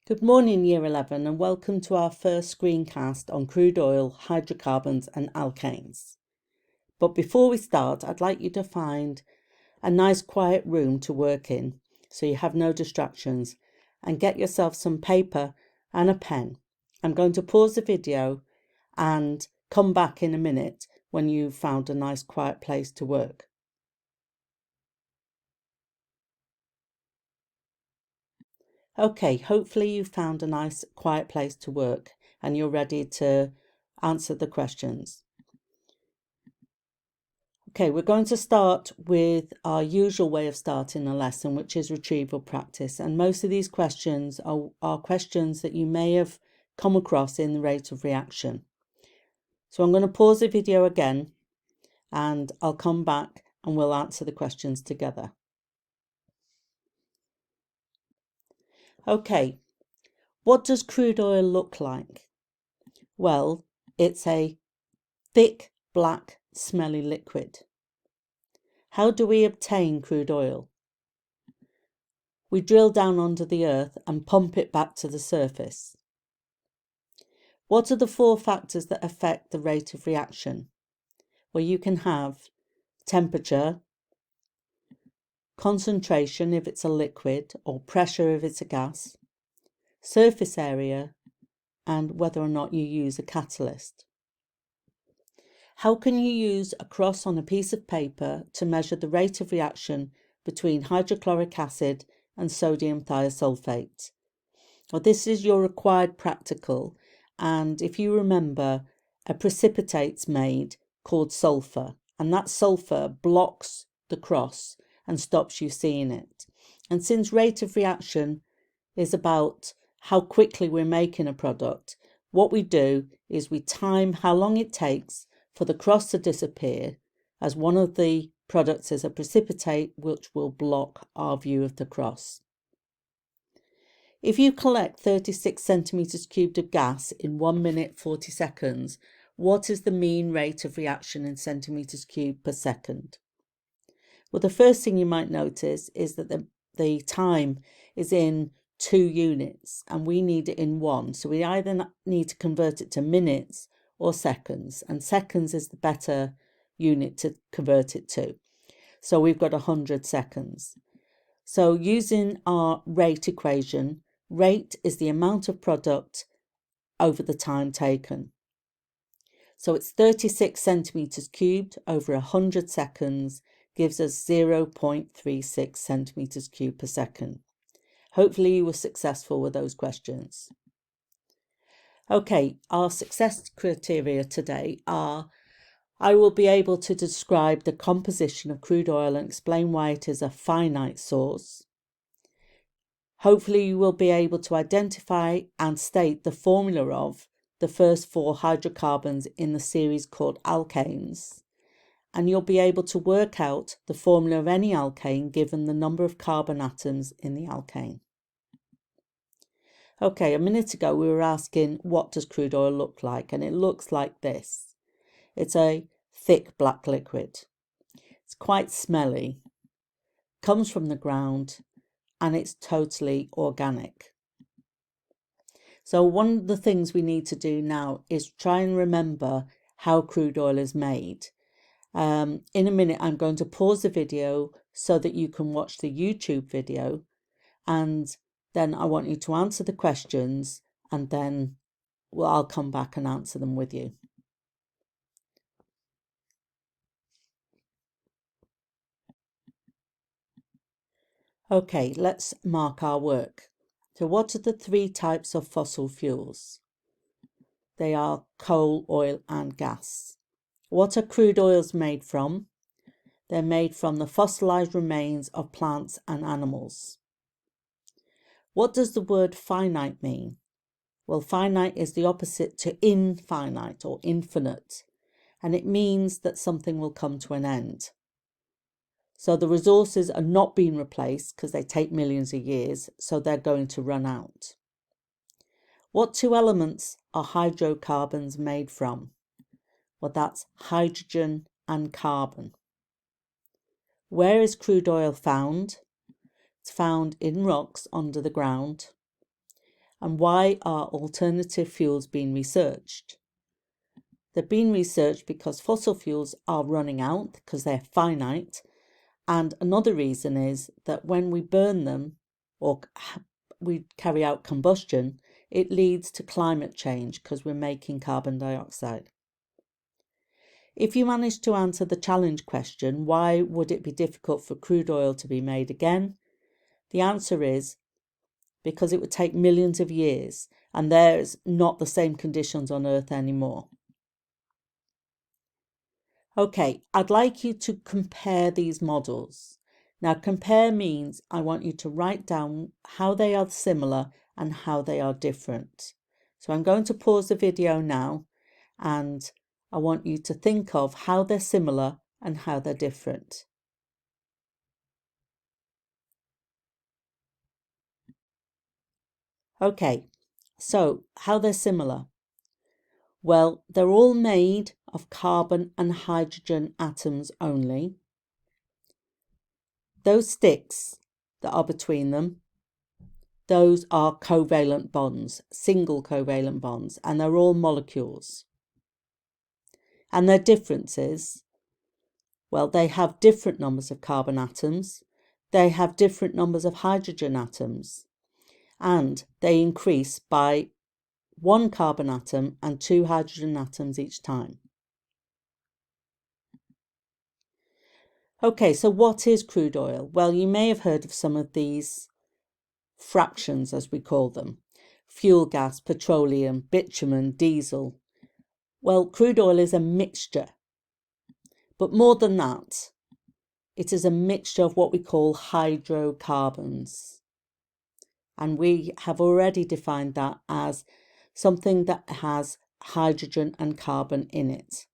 Good morning, Year 11, and welcome to our first screencast on crude oil, hydrocarbons and alkanes. But before we start, I'd like you to find a nice quiet room to work in so you have no distractions, and get yourself some paper and a pen. I'm going to pause the video and come back in a minute when you've found a nice quiet place to work. Okay, hopefully you found a nice quiet place to work and you're ready to answer the questions. Okay, we're going to start with our usual way of starting a lesson, which is retrieval practice. And most of these questions are questions that you may have come across in the rate of reaction. So I'm going to pause the video again and I'll come back and we'll answer the questions together. Okay, what does crude oil look like? Well, it's a thick, black, smelly liquid. How do we obtain crude oil? We drill down under the earth and pump it back to the surface. What are the 4 factors that affect the rate of reaction? Well, you can have temperature, concentration if it's a liquid, or pressure if it's a gas, surface area, and whether or not you use a catalyst. How can you use a cross on a piece of paper to measure the rate of reaction between hydrochloric acid and sodium thiosulfate? Well, this is your required practical, and if you remember, a precipitate's made called sulfur, and that sulfur blocks the cross and stops you seeing it. And since rate of reaction is about how quickly we're making a product, what we do is we time how long it takes for the cross to disappear, as one of the products is a precipitate which will block our view of the cross. If you collect 36 centimetres cubed of gas in 1 minute 40 seconds, what is the mean rate of reaction in centimetres cubed per second? Well, the first thing you might notice is that the time is in 2 units and we need it in 1. So we either need to convert it to minutes or seconds, and seconds is the better unit to convert it to. So we've got 100 seconds. So using our rate equation, rate is the amount of product over the time taken. So it's 36 centimetres cubed over 100 seconds gives us 0.36 centimetres cubed per second. Hopefully you were successful with those questions. Okay, our success criteria today are: I will be able to describe the composition of crude oil and explain why it is a finite source. Hopefully you will be able to identify and state the formula of the first 4 hydrocarbons in the series called alkanes. And you'll be able to work out the formula of any alkane given the number of carbon atoms in the alkane. Okay, a minute ago we were asking what does crude oil look like, and it looks like this. It's a thick black liquid. It's quite smelly, comes from the ground, and it's totally organic. So one of the things we need to do now is try and remember how crude oil is made. In a minute, I'm going to pause the video so that you can watch the YouTube video, and then I want you to answer the questions, and then I'll come back and answer them with you. Okay, let's mark our work. So what are the 3 types of fossil fuels? They are coal, oil and gas. What are crude oils made from? They're made from the fossilized remains of plants and animals. What does the word finite mean? Well, finite is the opposite to infinite or infinite, and it means that something will come to an end. So the resources are not being replaced because they take millions of years, so they're going to run out. What 2 elements are hydrocarbons made from? Well, that's hydrogen and carbon. Where is crude oil found? It's found in rocks under the ground. And why are alternative fuels being researched? They're being researched because fossil fuels are running out because they're finite. And another reason is that when we burn them or we carry out combustion, it leads to climate change because we're making carbon dioxide. If you manage to answer the challenge question, why would it be difficult for crude oil to be made again? The answer is because it would take millions of years and there's not the same conditions on Earth anymore. Okay, I'd like you to compare these models. Now, compare means I want you to write down how they are similar and how they are different. So I'm going to pause the video now and I want you to think of how they're similar and how they're different. Okay, so how they're similar. Well, they're all made of carbon and hydrogen atoms only. Those sticks that are between them, those are covalent bonds, single covalent bonds, and they're all molecules. And their differences, well, they have different numbers of carbon atoms, they have different numbers of hydrogen atoms, and they increase by 1 carbon atom and 2 hydrogen atoms each time. Okay, so what is crude oil? Well, you may have heard of some of these fractions, as we call them. Fuel gas, petroleum, bitumen, diesel. Well, crude oil is a mixture. But more than that, it is a mixture of what we call hydrocarbons. And we have already defined that as something that has hydrogen and carbon in it.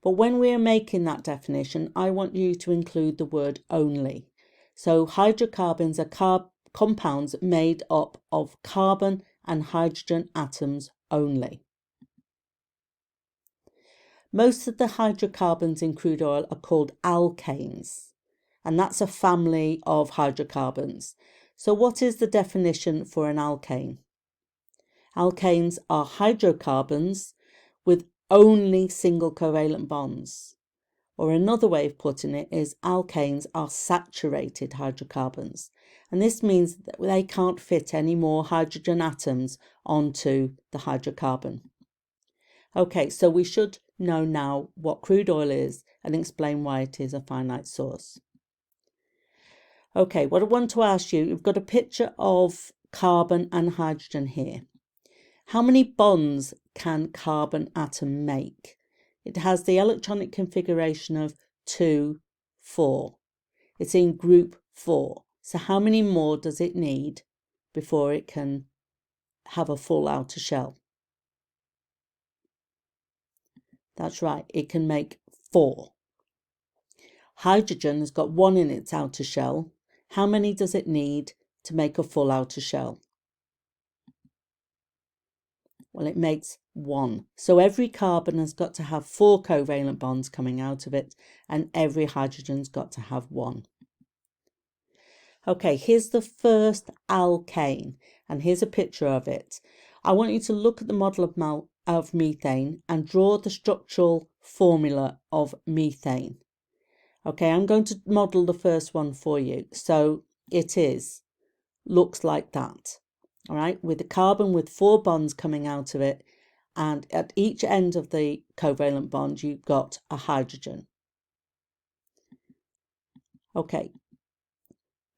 But when we are making that definition, I want you to include the word only. So hydrocarbons are compounds made up of carbon and hydrogen atoms only. Most of the hydrocarbons in crude oil are called alkanes, and that's a family of hydrocarbons. So what is the definition for an alkane? Alkanes are hydrocarbons with only single covalent bonds. Or another way of putting it is alkanes are saturated hydrocarbons. And this means that they can't fit any more hydrogen atoms onto the hydrocarbon. Okay, so we should know now what crude oil is and explain why it is a finite source. Okay, what I want to ask you, you've got a picture of carbon and hydrogen here. How many bonds can carbon atom make? It has the electronic configuration of 2, 4. It's in group 4. So how many more does it need before it can have a full outer shell? That's right, it can make 4. Hydrogen has got 1 in its outer shell. How many does it need to make a full outer shell? Well, it makes 1. So every carbon has got to have 4 covalent bonds coming out of it, and every hydrogen's got to have 1. Okay, here's the first alkane, and here's a picture of it. I want you to look at the model of methane and draw the structural formula of methane. Okay, I'm going to model the first one for you. So it looks like that. All right, with the carbon with 4 bonds coming out of it, and at each end of the covalent bond, you've got a hydrogen. Okay,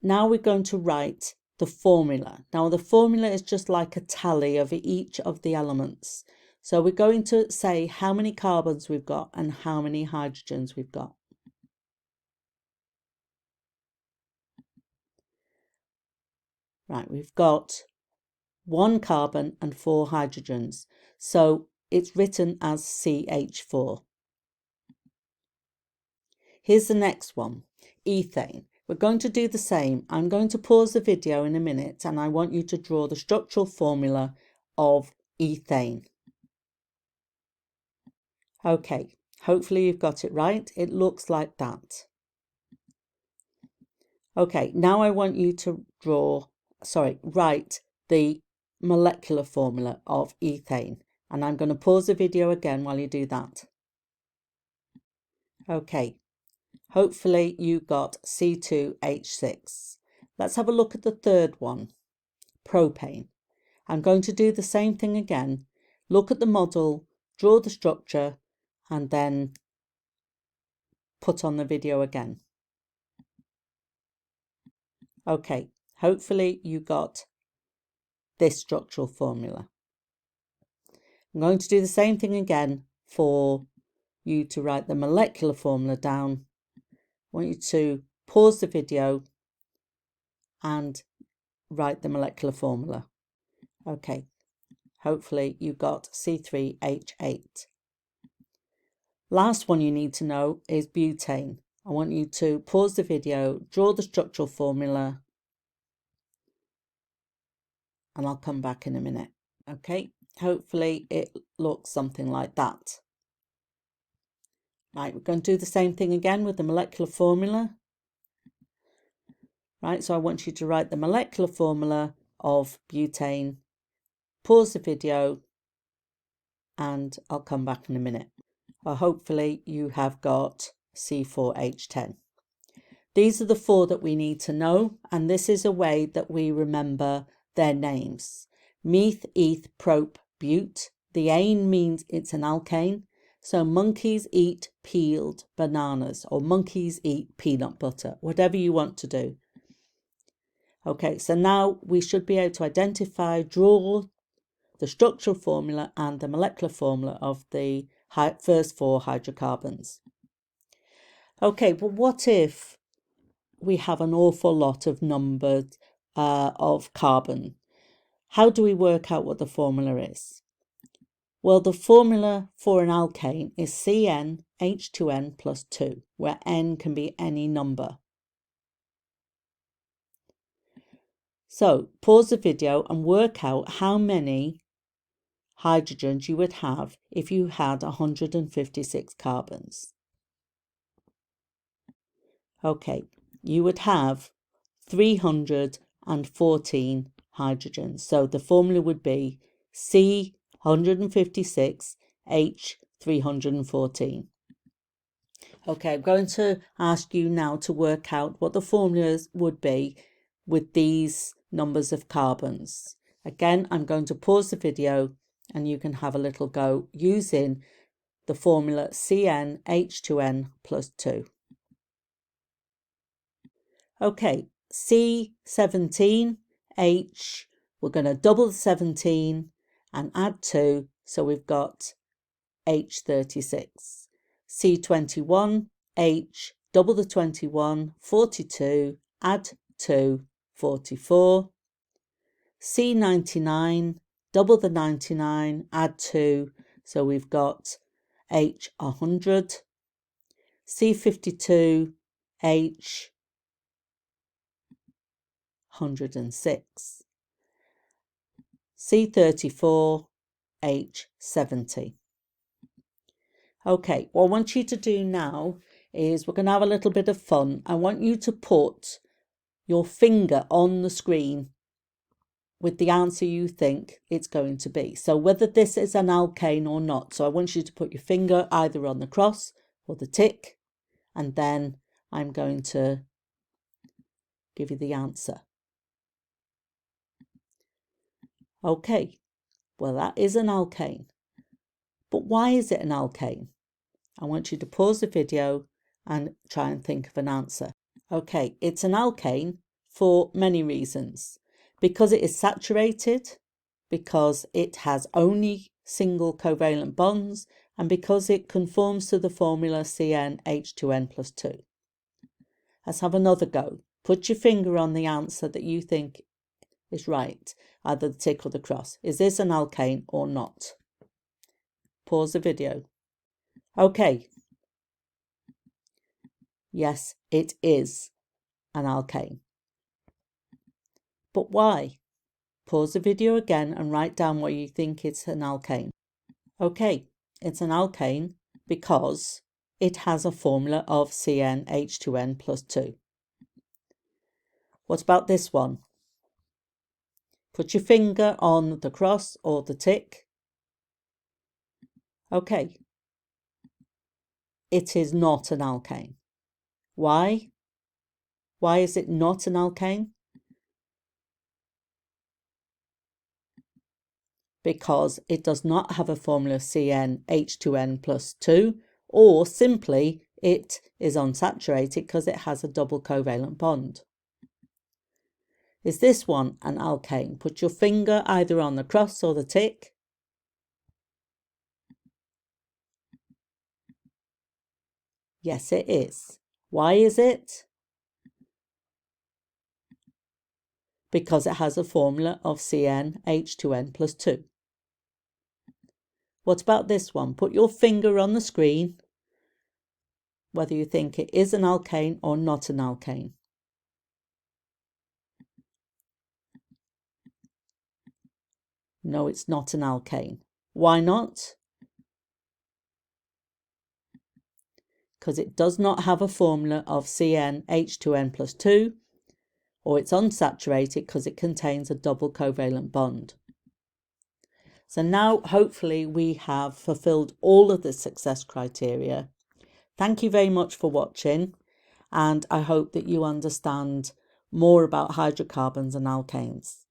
now we're going to write the formula. Now, the formula is just like a tally of each of the elements. So we're going to say how many carbons we've got and how many hydrogens we've got. Right, we've got 1 carbon and 4 hydrogens. So it's written as CH4. Here's the next one, ethane. We're going to do the same. I'm going to pause the video in a minute and I want you to draw the structural formula of ethane. Okay, hopefully you've got it right. It looks like that. Okay, now I want you to write the molecular formula of ethane. And I'm going to pause the video again while you do that. Okay, hopefully you got C2H6. Let's have a look at the third one, propane. I'm going to do the same thing again. Look at the model, draw the structure, and then put on the video again. Okay, hopefully you got this structural formula. I'm going to do the same thing again for you to write the molecular formula down. I want you to pause the video and write the molecular formula. Okay, hopefully you got C3H8. Last one you need to know is butane. I want you to pause the video, draw the structural formula, and I'll come back in a minute. Okay, hopefully it looks something like that. Right, we're going to do the same thing again with the molecular formula. Right, so I want you to write the molecular formula of butane, pause the video, and I'll come back in a minute. Well, hopefully you have got C4H10. These are the four that we need to know, and this is a way that we remember their names. Meth, eth, prop, bute. The ane means it's an alkane. So monkeys eat peeled bananas, or monkeys eat peanut butter, whatever you want to do. Okay, so now we should be able to identify, draw the structural formula and the molecular formula of the first four hydrocarbons. Okay, but what if we have an awful lot of numbers of carbon? How do we work out what the formula is? Well, the formula for an alkane is CnH2n plus 2, where n can be any number. So pause the video and work out how many hydrogens you would have if you had 156 carbons. Okay, you would have 314 hydrogens. So the formula would be C156, H314. Okay, I'm going to ask you now to work out what the formulas would be with these numbers of carbons. Again, I'm going to pause the video and you can have a little go using the formula CnH2n plus 2. Okay, C17, H, we're going to double the 17 and add 2, so we've got H36. C21, H, double the 21, 42, add 2, 44. C99, double the 99, add 2, so we've got H100. C52, H, 106. C34, H70. Okay, what I want you to do now is we're going to have a little bit of fun. I want you to put your finger on the screen with the answer you think it's going to be. So whether this is an alkane or not. So I want you to put your finger either on the cross or the tick, and then I'm going to give you the answer. Okay, well that is an alkane. But why is it an alkane? I want you to pause the video and try and think of an answer. Okay, it's an alkane for many reasons. Because it is saturated, because it has only single covalent bonds, and because it conforms to the formula CnH2n plus 2. Let's have another go. Put your finger on the answer that you think is right, either the tick or the cross. Is this an alkane or not? Pause the video. Okay. Yes, it is an alkane. But why? Pause the video again and write down why you think it's an alkane. Okay, it's an alkane because it has a formula of CnH2n plus 2. What about this one? Put your finger on the cross or the tick. Okay. It is not an alkane. Why? Why is it not an alkane? Because it does not have a formula CnH2n plus 2, or simply it is unsaturated because it has a double covalent bond. Is this one an alkane? Put your finger either on the cross or the tick. Yes, it is. Why is it? Because it has a formula of CnH2n plus 2. What about this one? Put your finger on the screen, whether you think it is an alkane or not an alkane. No, it's not an alkane. Why not? Because it does not have a formula of CnH2n plus 2, or it's unsaturated because it contains a double covalent bond. So now hopefully we have fulfilled all of the success criteria. Thank you very much for watching, and I hope that you understand more about hydrocarbons and alkanes.